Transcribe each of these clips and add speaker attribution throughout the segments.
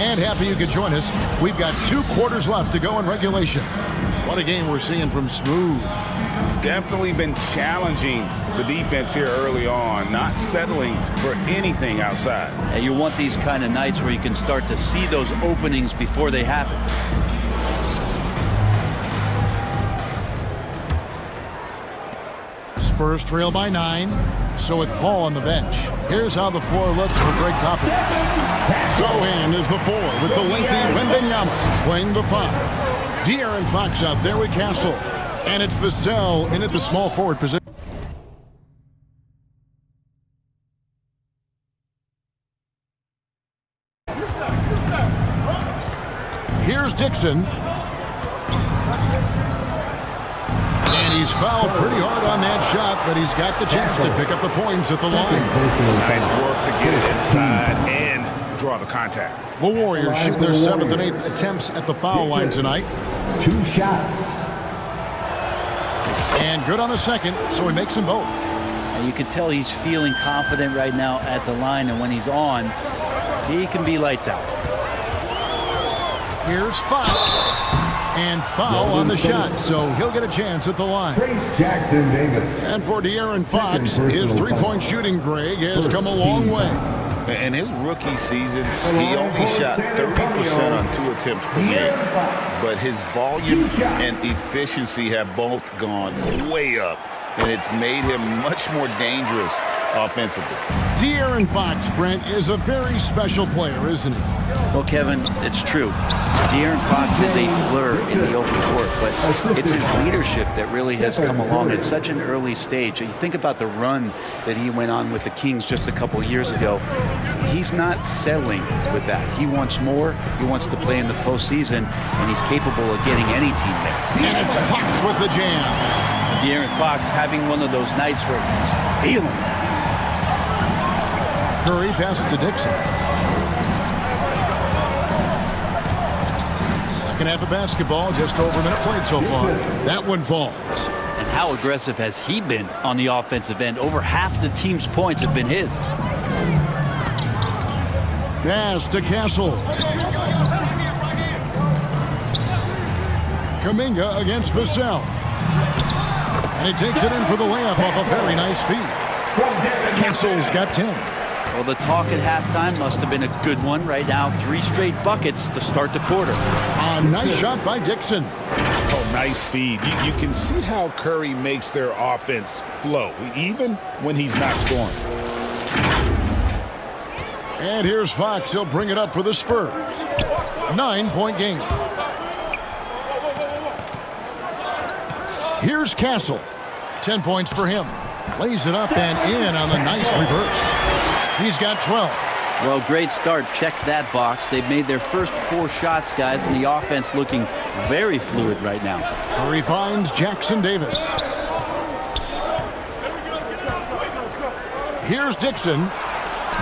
Speaker 1: And happy you could join us. We've got 2 quarters left to go in regulation. What a game we're seeing from Smooth.
Speaker 2: Definitely been challenging the defense here early on, not settling for anything outside.
Speaker 3: And you want these kind of nights where you can start to see those openings before they happen.
Speaker 1: Spurs trail by 9. So with Paul on the bench, here's how the floor looks for Greg Popovich. Sohan is the 4 with the lengthy Wembanyama playing the 5. De'Aaron Fox out there with Castle. And it's Vassell in at the small forward position. Here's Dixon. And he's fouled pretty hard on that shot, but he's got the chance to pick up the points at the line.
Speaker 2: Nice work to get it inside and draw the contact.
Speaker 1: The Warriors shoot their 7th and 8th attempts at the foul line tonight.
Speaker 4: 2 shots.
Speaker 1: And good on the second, so he makes them both.
Speaker 3: And you can tell he's feeling confident right now at the line, and when he's on, he can be lights out.
Speaker 1: Here's Fox. And foul on the shot, so he'll get a chance at the line.
Speaker 4: Jackson Davis.
Speaker 1: And for De'Aaron Fox, his 3-point shooting, Greg, has come a long way.
Speaker 2: In his rookie season, he only shot 30% on 2 attempts per game. But his volume and efficiency have both gone way up, and it's made him much more dangerous offensively.
Speaker 1: De'Aaron Fox, Brent, is a very special player, isn't he?
Speaker 3: Well, Kevin, it's true. De'Aaron Fox is a blur in the open court, but it's his leadership that really has come along at such an early stage. You think about the run that he went on with the Kings just a couple years ago. He's not settling with that. He wants more. He wants to play in the postseason, and he's capable of getting any team there.
Speaker 1: And it's Fox with the jam.
Speaker 3: De'Aaron Fox having one of those nights where he's feeling it.
Speaker 1: Curry passes to Dixon. Second half of basketball, just over a minute played so far. That one falls.
Speaker 3: And how aggressive has he been on the offensive end? Over half the team's points have been his.
Speaker 1: Pass to Castle. Kuminga against Vassell. And he takes it in for the layup off a very nice feed. Castle's got 10.
Speaker 3: Well, the talk at halftime must have been a good one. Right now, 3 straight buckets to start the quarter.
Speaker 1: A nice shot by Dixon.
Speaker 2: Oh, nice feed. You can see how Curry makes their offense flow, even when he's not scoring.
Speaker 1: And here's Fox. He'll bring it up for the Spurs. 9-point game. Here's Castle. 10 points for him. Lays it up and in on the nice reverse. He's got 12.
Speaker 3: Well, great start. Check that box. They've made their first 4 shots, guys, and the offense looking very fluid right now.
Speaker 1: Curry finds Jackson Davis. Here's Dixon.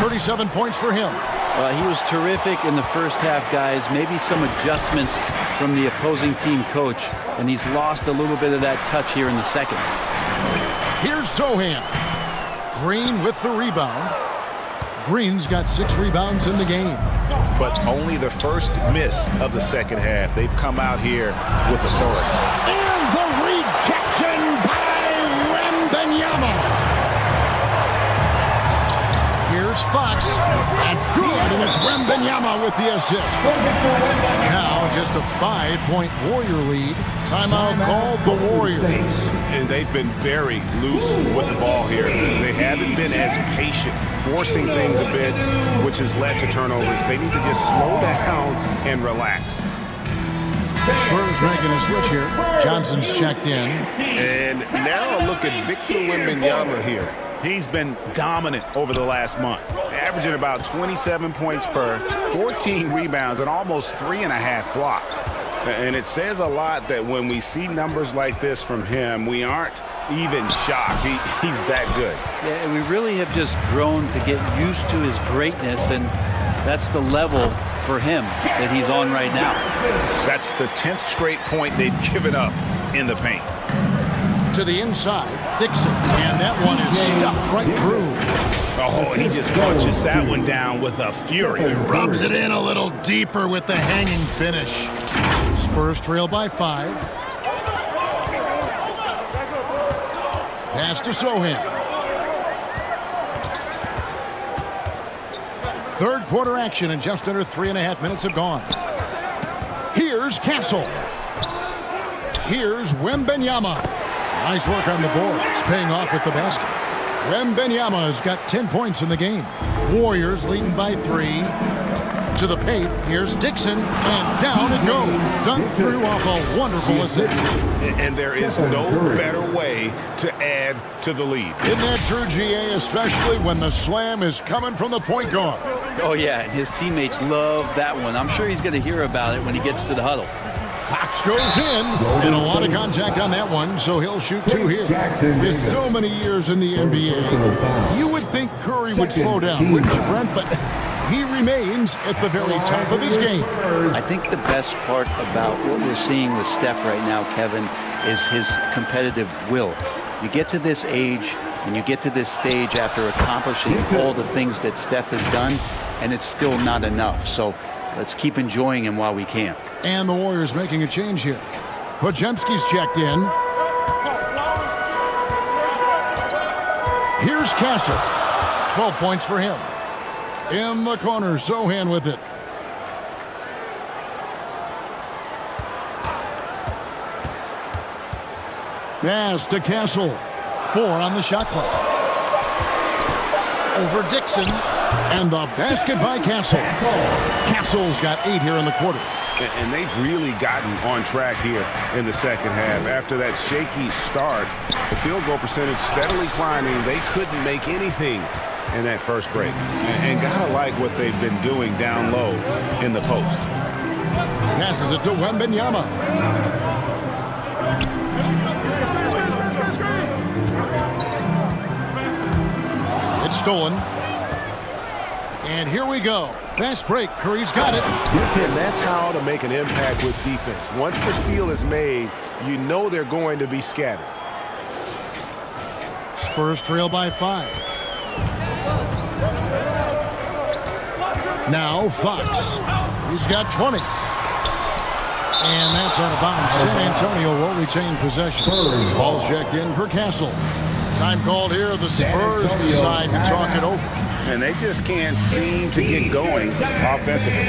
Speaker 1: 37 points for him.
Speaker 3: Well, he was terrific in the first half, guys. Maybe some adjustments from the opposing team coach, and he's lost a little bit of that touch here in the second.
Speaker 1: Here's Sohan. Green with the rebound. Green's got 6 rebounds in the game.
Speaker 2: But only the first miss of the second half. They've come out here with authority.
Speaker 1: And the rejection by Wembanyama. Here's Fox. That's good, and it's Wembanyama with the assist. Now just a 5-point Warrior lead. Timeout called the Warriors.
Speaker 2: And they've been very loose with the ball here. They haven't been as patient, forcing things a bit, which has led to turnovers. They need to just slow down and relax.
Speaker 1: Spurs making a switch here. Johnson's checked in.
Speaker 2: And now look at Victor Wembanyama here. He's been dominant over the last month, averaging about 27 points per, 14 rebounds, and almost 3.5 blocks. And it says a lot that when we see numbers like this from him, we aren't even shocked. He's that good.
Speaker 3: Yeah, and we really have just grown to get used to his greatness, and that's the level for him that he's on right now.
Speaker 2: That's the 10th straight point they've given up in the paint.
Speaker 1: To the inside, Dixon, and that one is stuffed right through.
Speaker 2: Oh, and he just punches that one down with a fury.
Speaker 1: Rubs it in a little deeper with the hanging finish. Spurs trail by 5. Pass to Sohan. Third quarter action, and just under 3.5 minutes have gone. Here's Castle. Here's Wembenyama. Nice work on the board. It's paying off with the basket. Wembenyama has got 10 points in the game. Warriors leading by 3. To the paint. Here's Dixon, and down it goes. Dunked through off a wonderful assist.
Speaker 2: And there is no better way to add to the lead.
Speaker 1: Isn't that true, GA, especially when the slam is coming from the point guard?
Speaker 3: Oh, yeah, and his teammates love that one. I'm sure he's going to hear about it when he gets to the huddle.
Speaker 1: Fox goes in, and a lot of contact on that one, so he'll shoot 2 here. With so many years in the NBA, you would think Curry would slow down, wouldn't you, Brent? But he remains at the very top of his game.
Speaker 3: I think the best part about what we're seeing with Steph right now, Kevin, is his competitive will. You get to this age, and you get to this stage after accomplishing all the things that Steph has done, and it's still not enough. So let's keep enjoying him while we can.
Speaker 1: And the Warriors making a change here. Podziemski's checked in. Here's Castle. 12 points for him. In the corner, Sohan with it. Pass to Castle. 4 on the shot clock. Over Dixon. And the basket by Castle. Castle's got 8 here in the quarter.
Speaker 2: And they've really gotten on track here in the second half. After that shaky start, the field goal percentage steadily climbing. They couldn't make anything in that first break. And gotta like what they've been doing down low in the post.
Speaker 1: Passes it to Wembenyama. It's stolen. And here we go. Fast break. Curry's got it.
Speaker 2: And that's how to make an impact with defense. Once the steal is made, you know they're going to be scattered.
Speaker 1: Spurs trail by 5. Now Fox. He's got 20. And that's out of bounds. San Antonio will retain possession. Ball's checked in for Castle. Time called here. The Spurs decide to talk it over.
Speaker 2: And they just can't seem to get going offensively.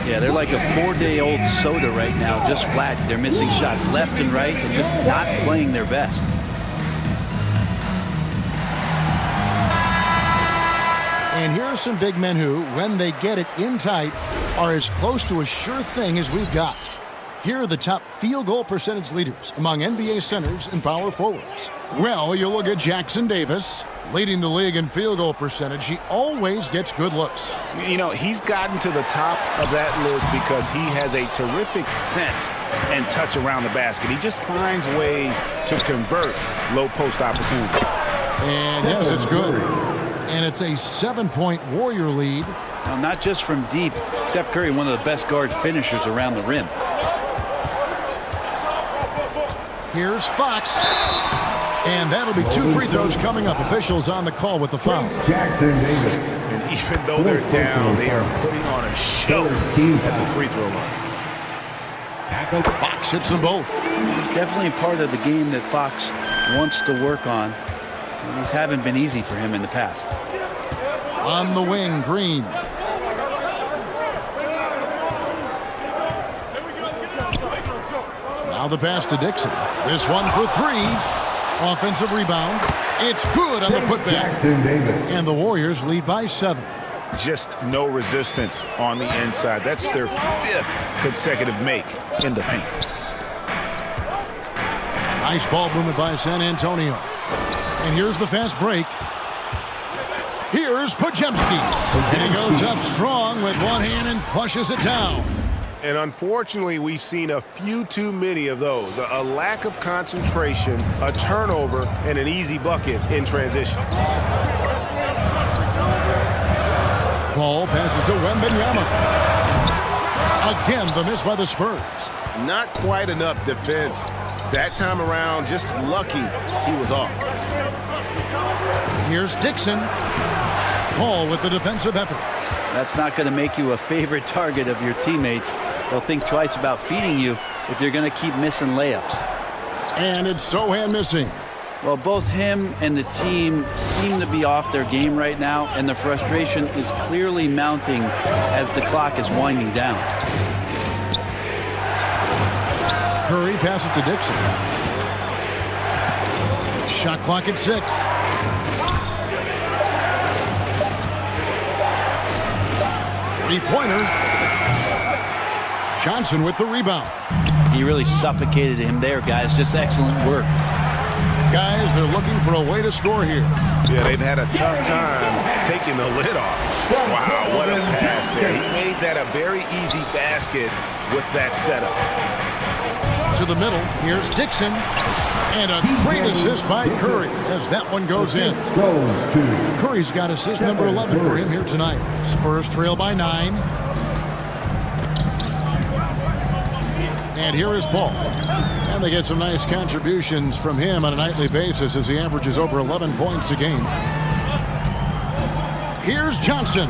Speaker 3: Yeah, they're like a 4-day-old soda right now, just flat. They're missing shots left and right and just not playing their best.
Speaker 1: And here are some big men who, when they get it in tight, are as close to a sure thing as we've got. Here are the top field goal percentage leaders among NBA centers and power forwards. Well, you look at Jackson Davis, leading the league in field goal percentage. He always gets good looks.
Speaker 2: You know, he's gotten to the top of that list because he has a terrific sense and touch around the basket. He just finds ways to convert low post opportunities.
Speaker 1: And yes, it's good. And it's a 7-point Warrior lead.
Speaker 3: Now, not just from deep, Steph Curry, one of the best guard finishers around the rim.
Speaker 1: Here's Fox. And that'll be 2 free throws coming up. Officials on the call with the foul.
Speaker 4: Jackson Davis.
Speaker 2: And even though they're down, they are putting on a show at the free throw line.
Speaker 1: Fox hits them both.
Speaker 3: It's definitely a part of the game that Fox wants to work on. These haven't been easy for him in the past.
Speaker 1: On the wing, Green. Now the pass to Dixon. This one for 3. Offensive rebound. It's good on the putback.
Speaker 4: Jackson Davis.
Speaker 1: And the Warriors lead by 7.
Speaker 2: Just no resistance on the inside. That's their 5th consecutive make in the paint.
Speaker 1: Nice ball movement by San Antonio. And here's the fast break. Here's Podziemski. And he goes up strong with one hand and flushes it down.
Speaker 2: And unfortunately, we've seen a few too many of those. A lack of concentration, a turnover, and an easy bucket in transition.
Speaker 1: Ball passes to Wembenyama. Again, the miss by the Spurs.
Speaker 2: Not quite enough defense. That time around, just lucky he was off.
Speaker 1: Here's Dixon. Paul with the defensive effort.
Speaker 3: That's not going to make you a favorite target of your teammates. They'll think twice about feeding you if you're going to keep missing layups.
Speaker 1: And it's Sohan missing.
Speaker 3: Well, both him and the team seem to be off their game right now, and the frustration is clearly mounting as the clock is winding down.
Speaker 1: Curry passes to Dixon. Shot clock at 6. Three-pointer. Johnson with the rebound.
Speaker 3: He really suffocated him there, guys. Just excellent work.
Speaker 1: Guys, they're looking for a way to score here.
Speaker 2: Yeah, they've had a tough time taking the lid off. Wow, what a pass there. He made that a very easy basket with that setup.
Speaker 1: To the middle, here's Dixon. And a great assist by Curry as that one goes in. Curry's got assist number 11 for him here tonight. Spurs trail by 9. And here is Paul. And they get some nice contributions from him on a nightly basis as he averages over 11 points a game. Here's Johnson.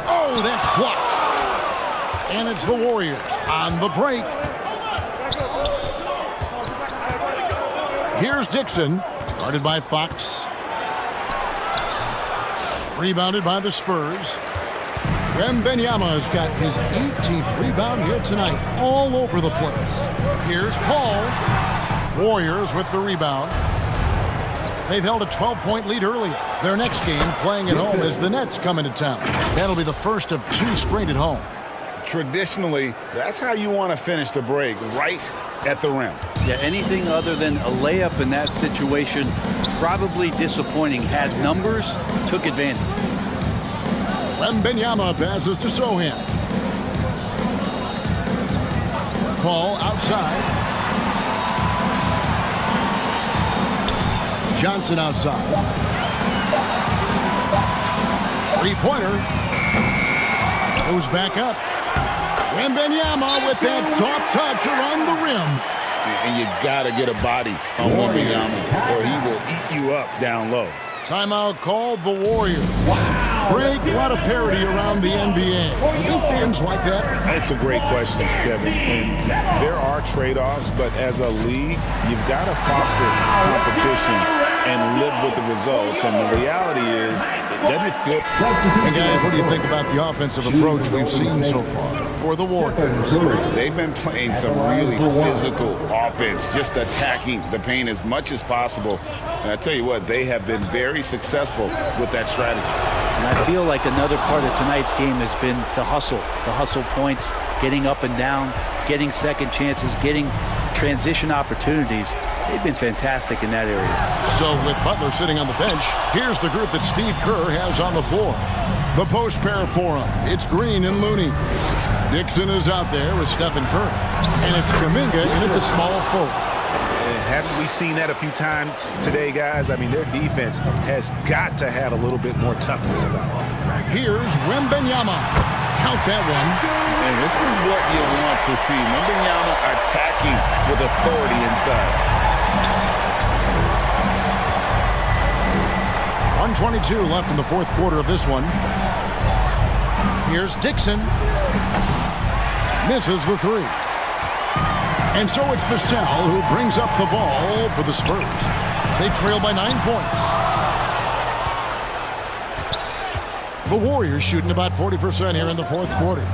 Speaker 1: Oh, that's blocked. And it's the Warriors on the break. Here's Dixon, guarded by Fox. Rebounded by the Spurs. Wembanyama's got his 18th rebound here tonight, all over the place. Here's Paul. Warriors with the rebound. They've held a 12-point lead earlier. Their next game, playing at home, as the Nets come into town. That'll be the first of 2 straight at home.
Speaker 2: Traditionally, that's how you want to finish the break, right at the rim.
Speaker 3: Yeah, anything other than a layup in that situation, probably disappointing. Had numbers, took advantage.
Speaker 1: Wembanyama passes to Sohan. Paul outside. Johnson outside. Three-pointer. Goes back up. Wembanyama with that soft touch around the rim.
Speaker 2: And you got to get a body on Wembanyama or he will eat you up down low.
Speaker 1: Timeout called the Warriors. Wow. Break, a lot of parity around the NBA. Do fans like that?
Speaker 2: That's a great question, Kevin. And there are trade-offs, but as a league, you've got to foster competition and live with the results. And the reality is, doesn't it feel...
Speaker 1: And guys, what do you think about the offensive approach we've seen so far for the Warriors?
Speaker 2: They've been playing some really physical offense, just attacking the paint as much as possible. And I tell you what, they have been very successful with that strategy.
Speaker 3: And I feel like another part of tonight's game has been the hustle points, getting up and down, getting second chances, getting transition opportunities. They've been fantastic in that area.
Speaker 1: So with Butler sitting on the bench, here's the group that Steve Kerr has on the floor. The post pair for him. It's Green and Looney. Dixon is out there with Stephen Curry. And it's Kuminga in at the small forward.
Speaker 2: Haven't we seen that a few times today, guys? I mean, their defense has got to have a little bit more toughness about it.
Speaker 1: Here's Wembanyama. Count that one.
Speaker 2: And this is what you want to see. Wembanyama attacking with authority inside.
Speaker 1: 1:22 left in the fourth quarter of this one. Here's Dixon. Misses the three. And so it's Vassell who brings up the ball for the Spurs. They trail by 9 points. The Warriors shooting about 40% here in the fourth quarter.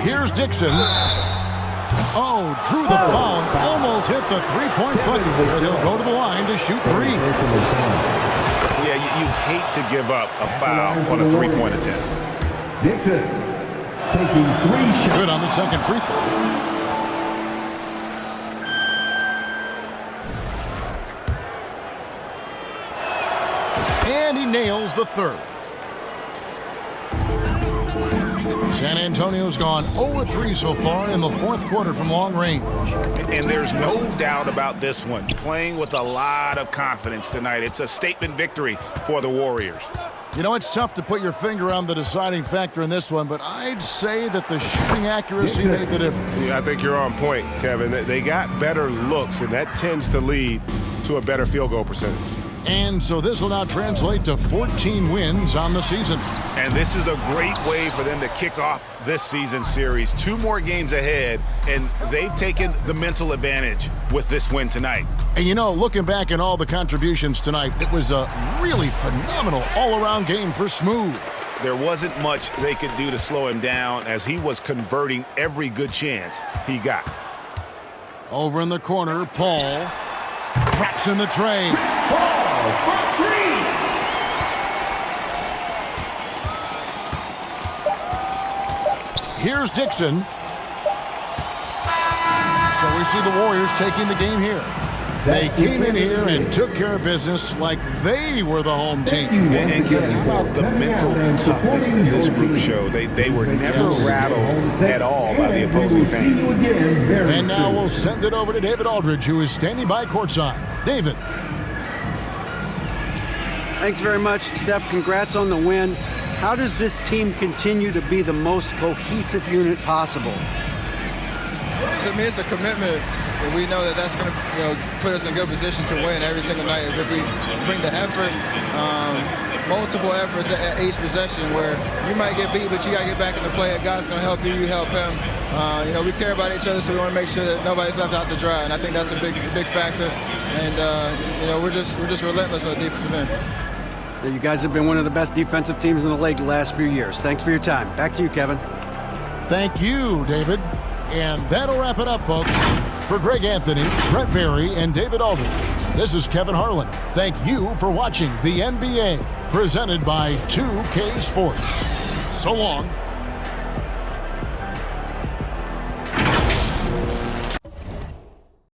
Speaker 1: Here's Dixon. Oh, drew the foul. Almost hit the three-point button. He'll go to the line to shoot 3.
Speaker 2: Yeah, you hate to give up a foul on a three-point attempt.
Speaker 4: Dixon taking 3 shots.
Speaker 1: Good on the second free throw. And he nails the third. San Antonio's gone 0-3 so far in the fourth quarter from long range.
Speaker 2: And there's no doubt about this one. Playing with a lot of confidence tonight. It's a statement victory for the Warriors.
Speaker 1: You know, it's tough to put your finger on the deciding factor in this one, but I'd say that the shooting accuracy made the difference.
Speaker 5: Yeah, I think you're on point, Kevin. They got better looks, and that tends to lead to a better field goal percentage.
Speaker 1: And so this will now translate to 14 wins on the season.
Speaker 2: And this is a great way for them to kick off this season series. 2 more games ahead, and they've taken the mental advantage with this win tonight.
Speaker 1: And you know, looking back at all the contributions tonight, it was a really phenomenal all-around game for Smooth.
Speaker 2: There wasn't much they could do to slow him down as he was converting every good chance he got.
Speaker 1: Over in the corner, Paul drops in the tray. Here's Dixon. So we see the Warriors taking the game here. They came in here and took care of business like they were the home team.
Speaker 2: And how about the mental toughness that this group showed? They were never rattled at all by the opposing fans.
Speaker 1: And now we'll send it over to David Aldridge, who is standing by courtside. David.
Speaker 5: Thanks very much, Steph. Congrats on the win. How does this team continue to be the most cohesive unit possible?
Speaker 6: To me, it's a commitment. And we know that that's going to put us in a good position to win every single night. Is if we bring the effort, multiple efforts at each possession where you might get beat, but you got to get back in the play. God's going to help you, you help him. We care about each other, so we want to make sure that nobody's left out to dry. And I think that's a big factor. And, we're just relentless on the defensive end.
Speaker 5: You guys have been one of the best defensive teams in the league the last few years. Thanks for your time. Back to you, Kevin.
Speaker 1: Thank you, David. And that'll wrap it up, folks. For Greg Anthony, Brett Berry, and David Aldridge, this is Kevin Harlan. Thank you for watching the NBA, presented by 2K Sports. So long.